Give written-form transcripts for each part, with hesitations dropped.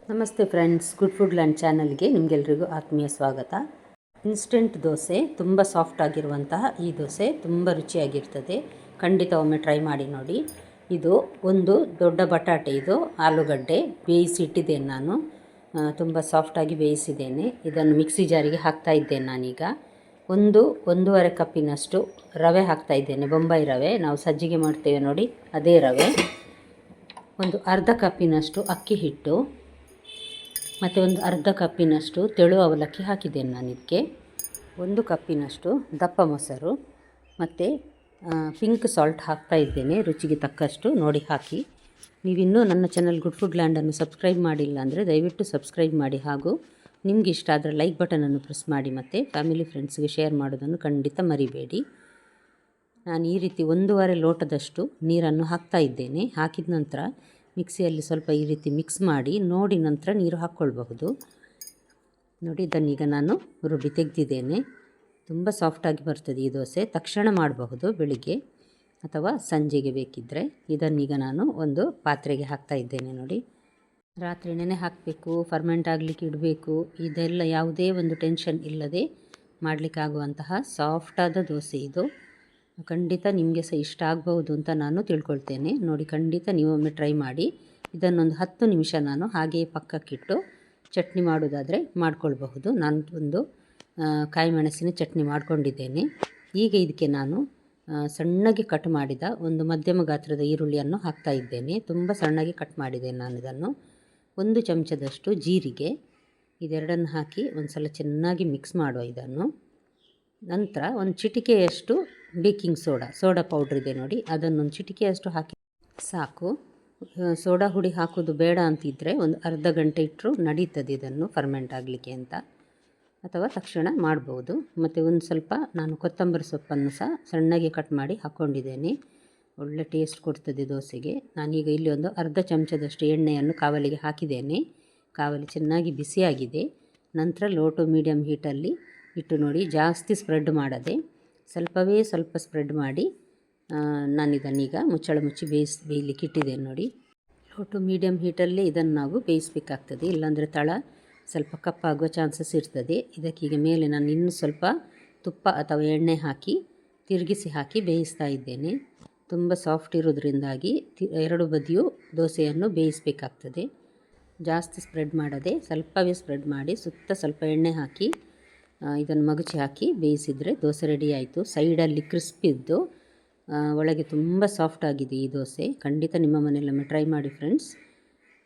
ನಮಸ್ತೆ friends, good food land ಚಾನಲ್ಗೆ ನಿಮಗೆಲ್ರಿಗೂ ಆತ್ಮೀಯ ಸ್ವಾಗತ. ಇನ್ಸ್ಟೆಂಟ್ ದೋಸೆ, ತುಂಬ ಸಾಫ್ಟ್ ಆಗಿರುವಂತಹ ಈ ದೋಸೆ ತುಂಬ ರುಚಿಯಾಗಿರ್ತದೆ. ಖಂಡಿತ ಒಮ್ಮೆ ಟ್ರೈ ಮಾಡಿ ನೋಡಿ. ಇದು ಒಂದು ದೊಡ್ಡ ಬಟಾಟೆ, ಇದು ಆಲೂಗಡ್ಡೆ ಬೇಯಿಸಿಟ್ಟಿದ್ದೇನೆ ನಾನು. ತುಂಬ ಸಾಫ್ಟಾಗಿ ಬೇಯಿಸಿದ್ದೇನೆ. ಇದನ್ನು ಮಿಕ್ಸಿ ಜಾರಿಗೆ ಹಾಕ್ತಾ ಇದ್ದೇನೆ ನಾನೀಗ. ಒಂದೂವರೆ ಕಪ್ಪಿನಷ್ಟು ರವೆ ಹಾಕ್ತಾ ಇದ್ದೇನೆ, ಬೊಂಬೈ ರವೆ. ನಾವು ಸಜ್ಜಿಗೆ ಮಾಡ್ತೇವೆ ನೋಡಿ, ಅದೇ ರವೆ. ಒಂದು ಅರ್ಧ ಕಪ್ಪಿನಷ್ಟು ಅಕ್ಕಿ ಹಿಟ್ಟು ಮತ್ತು ಒಂದು ಅರ್ಧ ಕಪ್ಪಿನಷ್ಟು ತೆಳು ಅವಲಕ್ಕಿ ಹಾಕಿದ್ದೇನೆ ನಾನು ಇದಕ್ಕೆ. 1 ಕಪ್ಪಿನಷ್ಟು ದಪ್ಪ ಮೊಸರು ಮತ್ತು ಪಿಂಕ್ ಸಾಲ್ಟ್ ಹಾಕ್ತಾ ಇದ್ದೇನೆ, ರುಚಿಗೆ ತಕ್ಕಷ್ಟು ನೋಡಿ ಹಾಕಿ. ನೀವಿನ್ನೂ ನನ್ನ ಚಾನಲ್ ಗುಡ್ ಫುಡ್ ಲ್ಯಾಂಡನ್ನು ಸಬ್ಸ್ಕ್ರೈಬ್ ಮಾಡಿಲ್ಲ ಅಂದರೆ ದಯವಿಟ್ಟು ಸಬ್ಸ್ಕ್ರೈಬ್ ಮಾಡಿ, ಹಾಗೂ ನಿಮಗೆ ಇಷ್ಟ ಆದರೆ ಲೈಕ್ ಬಟನನ್ನು ಪ್ರೆಸ್ ಮಾಡಿ ಮತ್ತು ಫ್ಯಾಮಿಲಿ ಫ್ರೆಂಡ್ಸ್ಗೆ ಶೇರ್ ಮಾಡೋದನ್ನು ಖಂಡಿತ ಮರಿಬೇಡಿ. ನಾನು ಈ ರೀತಿ 1.5 ಲೋಟದಷ್ಟು ನೀರನ್ನು ಹಾಕ್ತಾ ಇದ್ದೇನೆ. ಹಾಕಿದ ನಂತರ ಮಿಕ್ಸಿಯಲ್ಲಿ ಸ್ವಲ್ಪ ಈ ರೀತಿ ಮಿಕ್ಸ್ ಮಾಡಿ ನೋಡಿ ನಂತರ ನೀರು ಹಾಕ್ಕೊಳ್ಬಹುದು. ನೋಡಿ, ಇದನ್ನೀಗ ನಾನು ರುಬ್ಬಿ ತೆಗೆದಿದ್ದೇನೆ. ತುಂಬ ಸಾಫ್ಟಾಗಿ ಬರ್ತದೆ ಈ ದೋಸೆ. ತಕ್ಷಣ ಮಾಡಬಹುದು, ಬೆಳಿಗ್ಗೆ ಅಥವಾ ಸಂಜೆಗೆ ಬೇಕಿದ್ದರೆ. ಇದನ್ನೀಗ ನಾನು ಒಂದು ಪಾತ್ರೆಗೆ ಹಾಕ್ತಾ ಇದ್ದೇನೆ. ನೋಡಿ, ರಾತ್ರಿ ನೆನೆ ಹಾಕಬೇಕು, ಫರ್ಮೆಂಟ್ ಆಗಲಿಕ್ಕೆ ಇಡಬೇಕು, ಇದೆಲ್ಲ ಯಾವುದೇ ಒಂದು ಟೆನ್ಷನ್ ಇಲ್ಲದೆ ಮಾಡಲಿಕ್ಕಾಗುವಂತಹ ಸಾಫ್ಟಾದ ದೋಸೆ ಇದು. ಖಂಡಿತ ನಿಮಗೆ ಸಹ ಇಷ್ಟ ಆಗ್ಬೋದು ಅಂತ ನಾನು ತಿಳ್ಕೊಳ್ತೇನೆ. ನೋಡಿ, ಖಂಡಿತ ನೀವೊಮ್ಮೆ ಟ್ರೈ ಮಾಡಿ. ಇದನ್ನೊಂದು 10 ನಿಮಿಷ ನಾನು ಹಾಗೆಯೇ ಪಕ್ಕಕ್ಕಿಟ್ಟು ಚಟ್ನಿ ಮಾಡೋದಾದರೆ ಮಾಡ್ಕೊಳ್ಬಹುದು. ನಾನು ಒಂದು ಕಾಯಿ ಮೆಣಸಿನ ಚಟ್ನಿ ಮಾಡ್ಕೊಂಡಿದ್ದೇನೆ. ಈಗ ಇದಕ್ಕೆ ನಾನು ಸಣ್ಣಗೆ ಕಟ್ ಮಾಡಿದ ಒಂದು ಮಧ್ಯಮ ಗಾತ್ರದ ಈರುಳ್ಳಿಯನ್ನು ಹಾಕ್ತಾ ಇದ್ದೇನೆ. ತುಂಬ ಸಣ್ಣಗೆ ಕಟ್ ಮಾಡಿದ್ದೇನೆ ನಾನು ಇದನ್ನು. 1 ಚಮಚದಷ್ಟು ಜೀರಿಗೆ, ಇದೆರಡನ್ನು ಹಾಕಿ ಒಂದು ಸಲ ಚೆನ್ನಾಗಿ ಮಿಕ್ಸ್ ಮಾಡುವ ಇದನ್ನು. ನಂತರ ಒಂದು ಚಿಟಿಕೆಯಷ್ಟು ಬೇಕಿಂಗ್ ಸೋಡಾ ಪೌಡ್ರ್ ಇದೆ ನೋಡಿ, ಅದನ್ನೊಂದು ಚಿಟಿಕೆಯಷ್ಟು ಹಾಕಿ ಸಾಕು. ಸೋಡಾ ಹುಡಿ ಹಾಕೋದು ಬೇಡ ಅಂತಿದ್ದರೆ ಒಂದು ಅರ್ಧ ಗಂಟೆ ಇಟ್ಟರು ನಡೀತದೆ ಇದನ್ನು ಫರ್ಮೆಂಟ್ ಆಗಲಿಕ್ಕೆ ಅಂತ, ಅಥವಾ ತಕ್ಷಣ ಮಾಡ್ಬೋದು. ಮತ್ತು ಒಂದು ಸ್ವಲ್ಪ ನಾನು ಕೊತ್ತಂಬರಿ ಸೊಪ್ಪನ್ನು ಸಹ ಸಣ್ಣಗೆ ಕಟ್ ಮಾಡಿ ಹಾಕ್ಕೊಂಡಿದ್ದೇನೆ. ಒಳ್ಳೆ ಟೇಸ್ಟ್ ಕೊಡ್ತದೆ ದೋಸೆಗೆ. ನಾನೀಗ ಇಲ್ಲಿ ಒಂದು ಅರ್ಧ ಚಮಚದಷ್ಟು ಎಣ್ಣೆಯನ್ನು ಕಾವಲಿಗೆ ಹಾಕಿದ್ದೇನೆ. ಕಾವಲಿ ಚೆನ್ನಾಗಿ ಬಿಸಿಯಾಗಿದೆ. ನಂತರ ಲೋ ಟು ಮೀಡಿಯಮ್ ಹೀಟಲ್ಲಿ ಇಟ್ಟು ನೋಡಿ, ಜಾಸ್ತಿ ಸ್ಪ್ರೆಡ್ ಮಾಡದೆ ಸ್ವಲ್ಪ ಸ್ಪ್ರೆಡ್ ಮಾಡಿ ನಾನಿದನ್ನೀಗ ಮುಚ್ಚಳ ಮುಚ್ಚಿ ಬೇಯಲಿಕ್ಕೆ ಇಟ್ಟಿದ್ದೇನೆ ನೋಡಿ. ಲೋ ಟು ಮೀಡಿಯಮ್ ಹೀಟಲ್ಲಿ ಇದನ್ನು ನಾವು ಬೇಯಿಸಬೇಕಾಗ್ತದೆ, ಇಲ್ಲಾಂದರೆ ತಳ ಸ್ವಲ್ಪ ಕಪ್ಪಾಗುವ ಚಾನ್ಸಸ್ ಇರ್ತದೆ. ಇದಕ್ಕೀಗ ಮೇಲೆ ನಾನು ಇನ್ನೂ ಸ್ವಲ್ಪ ತುಪ್ಪ ಅಥವಾ ಎಣ್ಣೆ ಹಾಕಿ ತಿರುಗಿಸಿ ಹಾಕಿ ಬೇಯಿಸ್ತಾ ಇದ್ದೇನೆ. ತುಂಬ ಸಾಫ್ಟ್ ಇರೋದ್ರಿಂದಾಗಿ ಎರಡು ಬದಿಯೂ ದೋಸೆಯನ್ನು ಬೇಯಿಸಬೇಕಾಗ್ತದೆ. ಜಾಸ್ತಿ ಸ್ಪ್ರೆಡ್ ಮಾಡದೆ ಸ್ವಲ್ಪವೇ ಸ್ಪ್ರೆಡ್ ಮಾಡಿ ಸುತ್ತ ಸ್ವಲ್ಪ ಎಣ್ಣೆ ಹಾಕಿ ಇದನ್ನು ಮಗುಚಿ ಹಾಕಿ ಬೇಯಿಸಿದರೆ ದೋಸೆ ರೆಡಿ ಆಯಿತು. ಸೈಡಲ್ಲಿ ಕ್ರಿಸ್ಪಿದ್ದು, ಒಳಗೆ ತುಂಬ ಸಾಫ್ಟ್ ಆಗಿದೆ ಈ ದೋಸೆ. ಖಂಡಿತ ನಿಮ್ಮ ಮನೆಯಲ್ಲೊಮ್ಮೆ ಟ್ರೈ ಮಾಡಿ ಫ್ರೆಂಡ್ಸ್.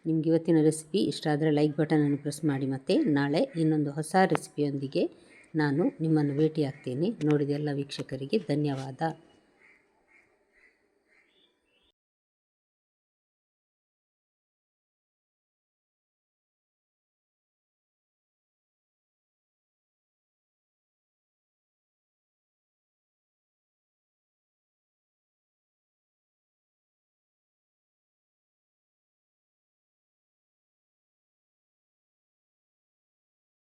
ನಿಮ್ಗೆ ಇವತ್ತಿನ ರೆಸಿಪಿ ಇಷ್ಟ ಆದರೆ ಲೈಕ್ ಬಟನನ್ನು ಪ್ರೆಸ್ ಮಾಡಿ. ಮತ್ತು ನಾಳೆ ಇನ್ನೊಂದು ಹೊಸ ರೆಸಿಪಿಯೊಂದಿಗೆ ನಾನು ನಿಮ್ಮನ್ನು ಭೇಟಿ ಆಗ್ತೇನೆ. ನೋಡಿದ ಎಲ್ಲ ವೀಕ್ಷಕರಿಗೆ ಧನ್ಯವಾದ.